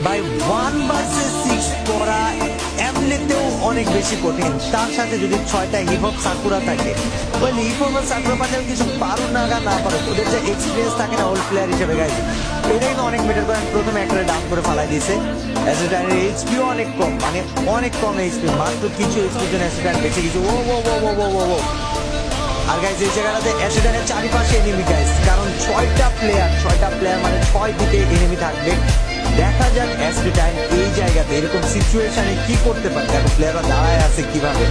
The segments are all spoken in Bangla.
ভাই 1 vs 6 করা এমনিতেও অনেক বেশি কঠিন, তার সাথে যদি 6টা হিপহপ সাকুরা থাকে, ওই হিপহপ আর সাকুরা পাঠালে কিছু পারো না না পারো, ওদের যে এক্সপিরিয়েন্স থাকে না ওল্ড প্লেয়ার হিসেবে গাইজ, এটা কিন্তু অনেক মেটার করেন। প্রথমে একটা ডাউন করে ফালাই দিয়েছে, অ্যাসিডানের এইচপিও অনেক কম, মানে অনেক কম এইচপি, মাত্র কিছু এইচপির জন্য অ্যাসিডান বেশি কিছু। ও ও ও ও ও ও আর গাইজ এই জায়গাটাতে অ্যাসিডানের চারিপাশে এনিমি গাইজ, কারণ 6টা প্লেয়ার মানে 6 দিকে এনিমি থাকবে। দেখা যাক অ্যাসিড টাইম এই জায়গাতে এরকম সিচুয়েশনে কি করতে পারে। দেখো প্লেয়াররা দাঁড়ায় আছে কিভাবে,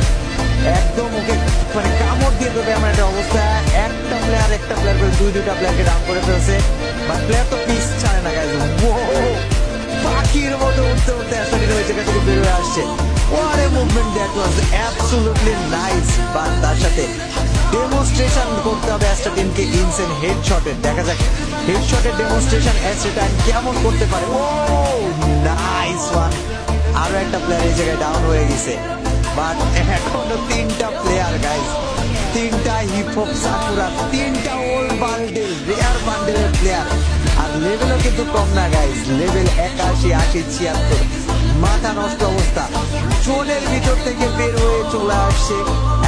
একদম ওকে মানে কামড় দিয়ে দেবে এমন একটা অবস্থা। একটা প্লেয়ার করে দুইটা প্লেয়ারকে ডাউন করে ফেলছে, বাট প্লেয়ার তো পিস ছাড়ে না গাইজ। পাখির মতো উঠতে উঠতে অ্যাসিড ওই জায়গা থেকে বের হয়ে আসছে। What a movement that was, absolutely nice, but তার সাথে ডেমনস্ট্রেশন করতে হবে অ্যাস্ট্রা টিমকে ইনসেন হেডশটের। দেখা যাক হেডশটের ডেমনস্ট্রেশন অ্যাস্ট্রা টাইম কেমন করতে পারে। ও নাইস ওয়ান, আরো একটা প্লেয়ার এই জায়গায় ডাউন হয়ে গেছে, বাট এখনো 3টা প্লেয়ার গাইজ, 3টা হিপহপ সাকুরা, 3টা ওল্ড বান্ডেল, রেয়ার বান্ডেলের প্লেয়ার। আর লেভেলও কিন্তু কম না গাইজ, লেভেল 81, 80, 76, মাথা নষ্ট অবস্থা। জোনের ভিতর থেকে বের হয়ে চলে আসছে।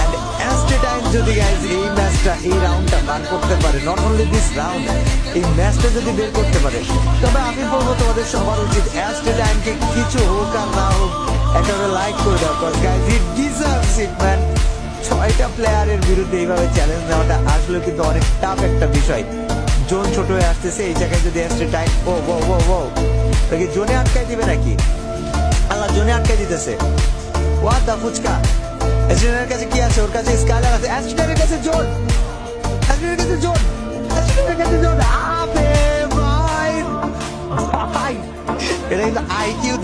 এন্ড অ্যাস্ট্রা টাইম যদি গাইজ এই ম্যাচটা, এই রাউন্ডটা বার করতে পারে, নট অনলি দিস রাউন্ড, এই ম্যাচটা যদি বের করতে পারে, তবে আমি বলবো তোমাদের সবার উচিত অ্যাস্ট্রা টাইমকে কিছু হোক আর না হোক একেবারে লাইক করে দাও, because guys it deserves it man. 6টা প্লেয়ারের বিরুদ্ধে এইভাবে চ্যালেঞ্জ নেওয়াটা আসলে কিন্তু অনেক টাফ একটা বিষয়। জোন ছোট হয়ে আসতেছে, এই জায়গায় যদি অ্যাস্ট্রা টাইম ও ও ও ও তাকে জোনে আটকাই দিবে নাকি? আল্লাহ জোনে আটকাই দিতেছে। হোয়াট দা ফুচকা, অ্যাস্ট্রাডানের কাছে কি আছে? ওর কাছে স্কাইলার আছে, অ্যাস্ট্রাডানের কাছে জোন, অ্যাস্ট্রাডানের কাছে জোন, অ্যাস্ট্রাডানের কাছে জোন। আবে ভাই ভাই, এটা কিন্তু আইকিউ